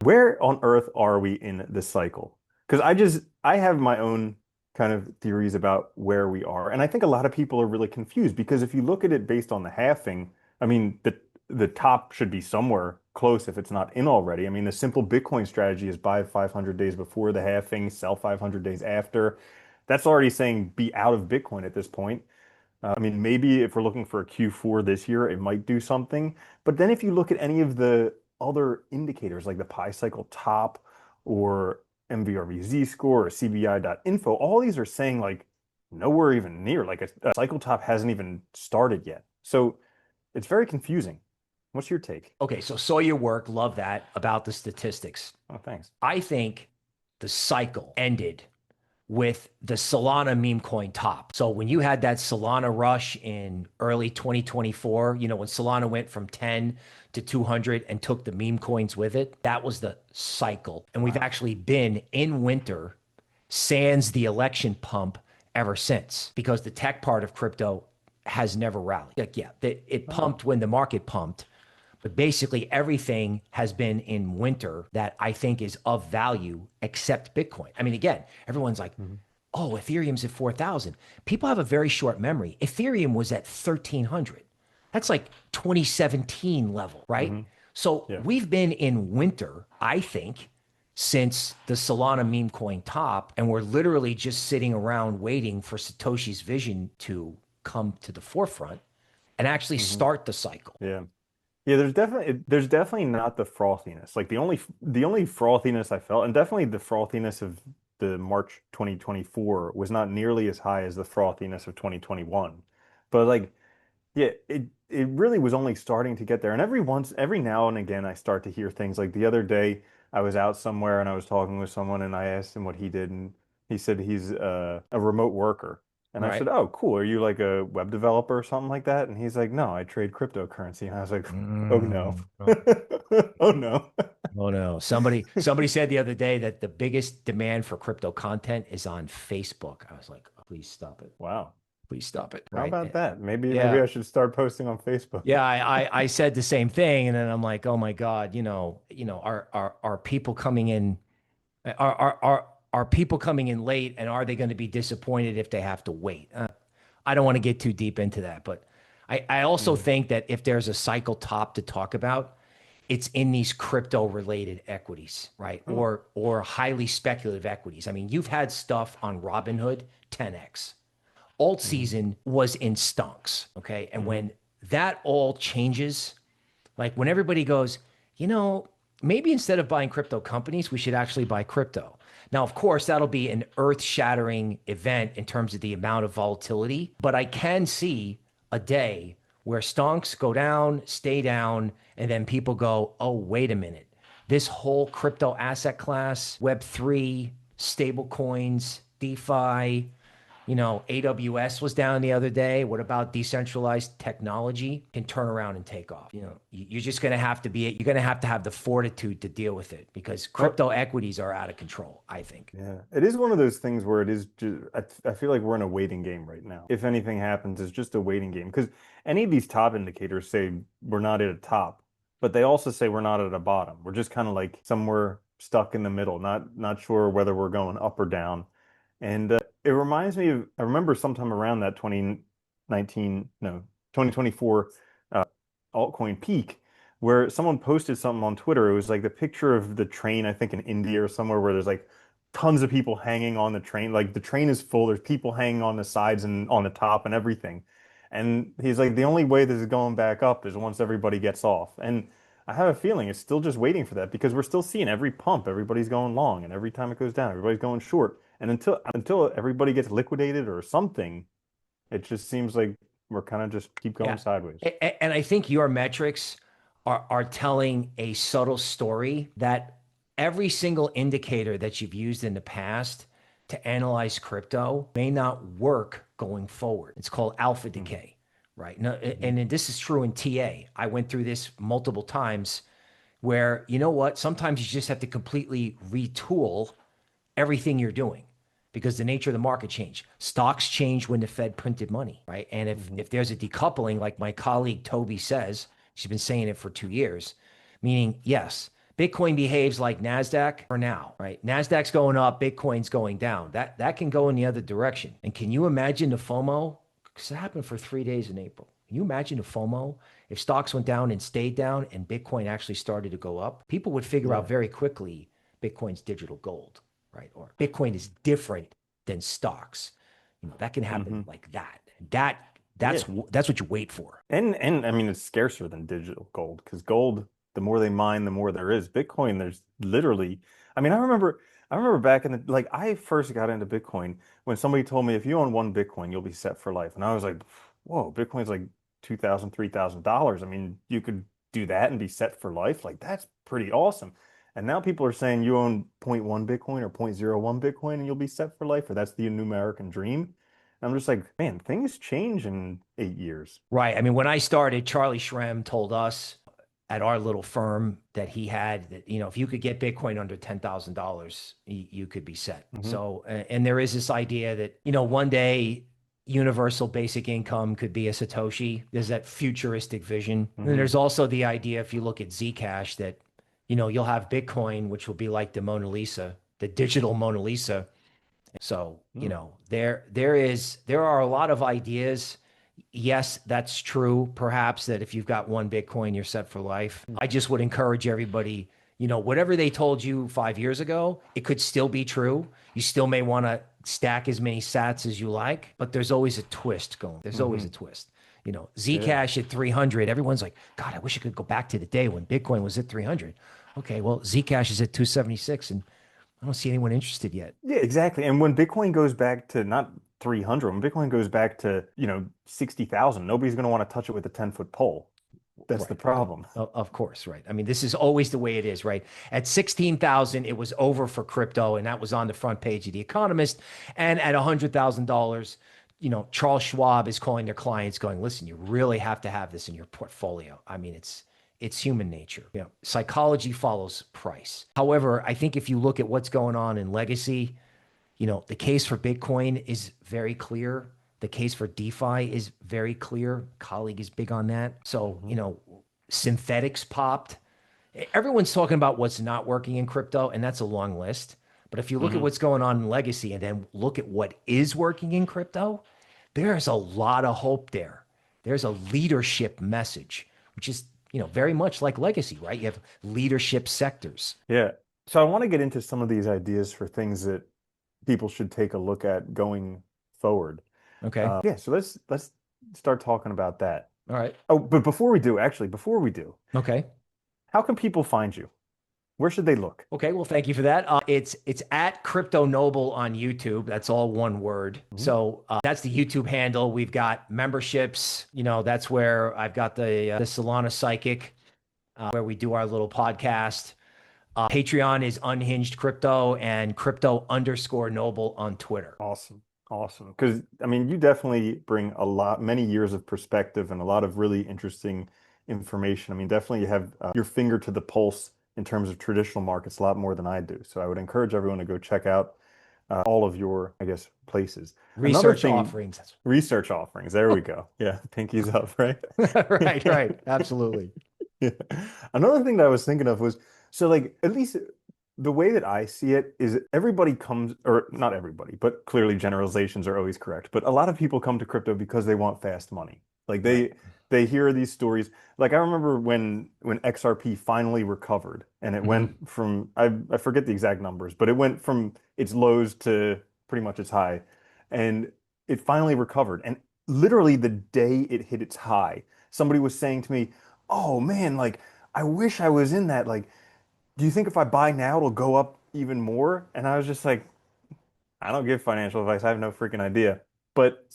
Where on earth are we in this cycle? Because I have my own kind of theories about where we are. And I think a lot of people are really confused because if you look at it based on the halving, I mean, the top should be somewhere close if it's not in already. I mean, the simple Bitcoin strategy is buy 500 days before the halving, sell 500 days after. That's already saying be out of Bitcoin at this point. I mean, maybe if we're looking for a Q4 this year, it might do something. But then if you look at any of the other indicators like the Pi cycle top or MVRV Z score or CBI.info, all these are saying like nowhere even near, like a cycle top hasn't even started yet. So it's very confusing. What's your take? Okay, so saw your work, love that about the statistics. Oh, thanks. I think the cycle ended with the Solana meme coin top. So when you had that Solana rush in early 2024, when Solana went from 10 to 200 and took the meme coins with it, that was the cycle. And we've Wow. actually been in winter sans the election pump ever since because the tech part of crypto has never rallied. Like, yeah, it Oh. pumped when the market pumped, but basically everything has been in winter that I think is of value except Bitcoin. I mean, again, everyone's like, Mhm. oh, Ethereum's at 4,000. People have a very short memory. Ethereum was at 1,300. That's like 2017 level, right? Mhm. So Yeah. we've been in winter, I think, since the Solana meme coin top, and we're literally just sitting around waiting for Satoshi's vision to come to the forefront and actually Mhm. start the cycle. Yeah. Yeah, there's definitely not the frothiness. Like the only frothiness I felt, and definitely the frothiness of the March 2024 was not nearly as high as the frothiness of 2021. But like, yeah, it really was only starting to get there. And every now and again I start to hear things like the other day I was out somewhere and I was talking with someone and I asked him what he did and he said he's a remote worker. And I Right. said, "Oh, cool. Are you like a web developer or something like that?" And he's like, "No, I trade cryptocurrency." And I was like, "Oh no." Mm. Oh no. Oh no. Somebody said the other day that the biggest demand for crypto content is on Facebook. I was like, oh, please stop it. Wow. Please stop it. How Right. about that? Maybe Yeah. I should start posting on Facebook. Yeah. I said the same thing. And then I'm like, oh my God, are people coming in are people coming in late and are they going to be disappointed if they have to wait? I don't want to get too deep into that, but I also Mm, think that if there's a cycle top to talk about, it's in these crypto related equities, right? oh, Or highly speculative equities. I mean, you've had stuff on Robinhood 10x. Alt mhm, season was in stunks, okay? And mhm, when that all changes, like when everybody goes, you know, maybe instead of buying crypto companies, we should actually buy crypto. Now, of course, that'll be an earth shattering event in terms of the amount of volatility, but I can see a day where stonks go down, stay down, and then people go, oh, wait a minute. This whole crypto asset class, Web3, stable coins, DeFi, AWS was down the other day. What about decentralized technology can turn around and take off? You're just going to have to you're going to have the fortitude to deal with it because well, crypto equities are out of control, I think. yeah, it is one of those things where it is just, I feel like we're in a waiting game right now. If anything happens, it's just a waiting game. Because any of these top indicators say we're not at a top, but they also say we're not at a bottom. We're just kind of like somewhere stuck in the middle, not sure whether we're going up or down. And it reminds me of, I remember sometime around that 2019, no, 2024 uh, altcoin peak where someone posted something on Twitter. It was like the picture of the train, I think in India or somewhere where there's like tons of people hanging on the train. Like the train is full. There's people hanging on the sides and on the top and everything. And he's like, the only way this is going back up is once everybody gets off. And I have a feeling it's still just waiting for that because we're still seeing every pump, everybody's going long, and every time it goes down, everybody's going short. And until everybody gets liquidated or something, it just seems like we're kind of just keep going Yeah. sideways. And I think your metrics are telling a subtle story that every single indicator that you've used in the past to analyze crypto may not work going forward. It's called alpha Mhm, decay, right? No, mhm, and this is true in TA. I went through this multiple times where, you know what, sometimes you just have to completely retool everything you're doing because the nature of the market changed. Stocks change when the Fed printed money, right? And mhm, if there's a decoupling, like my colleague Toby says, she's been saying it for 2 years, meaning yes, Bitcoin behaves like NASDAQ for now, right? NASDAQ's going up, Bitcoin's going down. That can go in the other direction. And can you imagine the FOMO? Because it happened for 3 days in April. Can you imagine the FOMO? If stocks went down and stayed down and Bitcoin actually started to go up, people would figure Yeah. out very quickly Bitcoin's digital gold, right? Or Bitcoin is different than stocks. That can happen Hmm. like that. That Yeah. that's what you wait for. And I mean it's scarcer than digital gold because gold, the more they mine, the more there is. Bitcoin, there's literally, I mean, I remember back in the like I first got into Bitcoin when somebody told me if you own one Bitcoin, you'll be set for life. And I was like, whoa, Bitcoin's like 2,000, $3,000. I mean, you could do that and be set for life. Like that's pretty awesome. And now people are saying you own zero point 0.1 Bitcoin or zero point zero 0.01 Bitcoin and you'll be set for life, or that's the new American dream. I'm just like, man, things change in 8 years. Right. I mean, when I started, Charlie Shrem told us at our little firm that he had that, if you could get Bitcoin under $10,000, you could be set. Hmm. So, and there is this idea that, one day universal basic income could be a Satoshi. There's that futuristic vision. And Hmm. there's also the idea, if you look at Zcash, that, you'll have Bitcoin, which will be like the Mona Lisa, the digital Mona Lisa. So, there are a lot of ideas. Yes, that's true. Perhaps that if you've got one Bitcoin, you're set for life. I just would encourage everybody, whatever they told you 5 years ago, it could still be true. You still may want to stack as many sats as you like, but there's always a twist going. There's always a Hmm. twist. Yeah. Zcash at 300, everyone's like, God, I wish I could go back to the day when Bitcoin was at 300. Okay, well, Zcash is at 276 and I don't see anyone interested yet. Yeah, exactly. And when Bitcoin goes back to not 300, when Bitcoin goes back to, 60,000, nobody's going to want to touch it with a 10-foot pole. That's the Right. problem. Of course, right. I mean, this is always the way it is, right? At 16,000, it was over for crypto, and that was on the front page of The Economist. And at $100,000, Charles Schwab is calling their clients, going, "Listen, you really have to have this in your portfolio." I mean, it's human nature. Psychology follows price. However, I think if you look at what's going on in legacy, the case for Bitcoin is very clear. The case for DeFi is very clear. Colleague is big on that. So, Hmm. synthetics popped. Everyone's talking about what's not working in crypto, and that's a long list. But if you look at Hmm. what's going on in legacy and then look at what is working in crypto, there's a lot of hope there. There's a leadership message, which is, very much like legacy, right? You have leadership sectors. Yeah. So I want to get into some of these ideas for things that people should take a look at going forward. Okay. Yeah, so let's start talking about that. All right. Oh, but before we do, Okay. how can people find you? Where should they look? Okay, well, thank you for that. It's at Crypto Noble on YouTube. That's all one word. Mhm. So that's the YouTube handle. We've got memberships. That's where I've got the Solana Psychic, where we do our little podcast. Patreon is Unhinged Crypto and Crypto_Noble on Twitter. Awesome. Awesome. Because I mean, you definitely bring many years of perspective and a lot of really interesting information. I mean, definitely you have your finger to the pulse in terms of traditional markets a lot more than I do. So I would encourage everyone to go check out all of your, I guess, places. Another Research thing, offerings. research offerings. There we go. Yeah, pinkies up, right? Right, right. Absolutely. Yeah. Another thing that I was thinking of was so like at least the way that I see it is everybody comes, or not everybody, but clearly generalizations are always correct. But a lot of people come to crypto because they want fast money. Like Right. they hear these stories. Like I remember when XRP finally recovered and it Mhm. went from I forget the exact numbers, but it went from its lows to pretty much its high. And it finally recovered. And literally the day it hit its high, somebody was saying to me, "Oh man, like I wish I was in that. Like, do you think if I buy now it'll go up even more?" And I was just like, I don't give financial advice. I have no freaking idea. But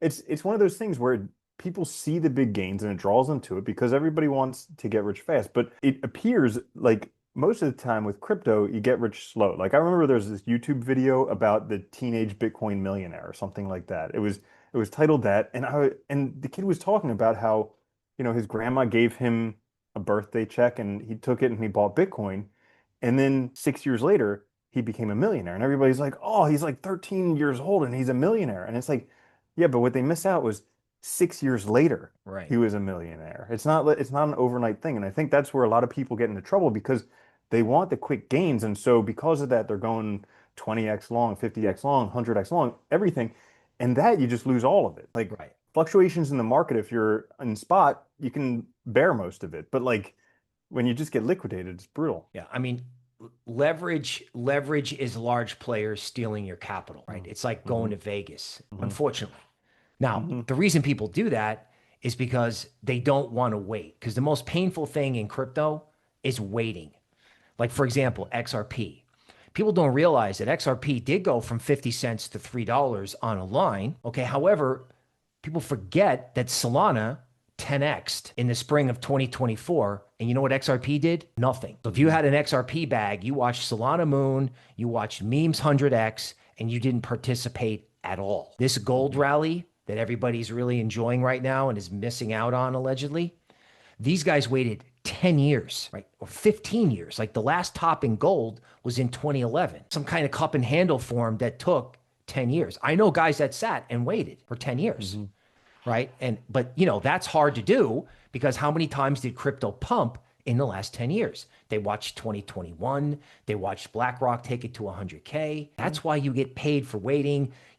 it's one of those things where people see the big gains and it draws them to it because everybody wants to get rich fast. But it appears like most of the time with crypto, you get rich slow. Like I remember there's this YouTube video about the teenage Bitcoin millionaire or something like that. It was titled that, and the kid was talking about how, his grandma gave him a birthday check and he took it and he bought Bitcoin. And then 6 years later, he became a millionaire. And everybody's like, oh, he's like 13 years old and he's a millionaire. And it's like, yeah, but what they miss out was 6 years later, Right. he was a millionaire. It's not an overnight thing. And I think that's where a lot of people get into trouble because They want the quick gains. And so because of that, they're going 20x long, 50x long, 100x long, everything. And that you just lose all of it. Like Right. fluctuations in the market, if you're in spot, you can bear most of it. But like when you just get liquidated, it's brutal. Yeah. I mean, leverage is large players stealing your capital, right? It's like going Mm-hmm. to Vegas, Hmm. unfortunately. Now, Hmm. the reason people do that is because they don't want to wait. Because the most painful thing in crypto is waiting. Like, for example, XRP. People don't realize that XRP did go from 50 cents to $3 on a line. Okay. However, people forget that Solana 10x'd in the spring of 2024. And you know what XRP did? Nothing. So if you Hmm. had an XRP bag, you watched Solana Moon, you watched Memes 100x, and you didn't participate at all. This gold Hmm. rally that everybody's really enjoying right now and is missing out on allegedly, these guys waited 10 years, right? Or 15 years. Like the last top in gold was in 2011. Some kind of cup and handle form that took 10 years. I know guys that sat and waited for 10 years, Hmm. right? But that's hard to do because how many times did crypto pump in the last 10 years? They watched 2021, they watched BlackRock take it to 100K. That's why you get paid for waiting.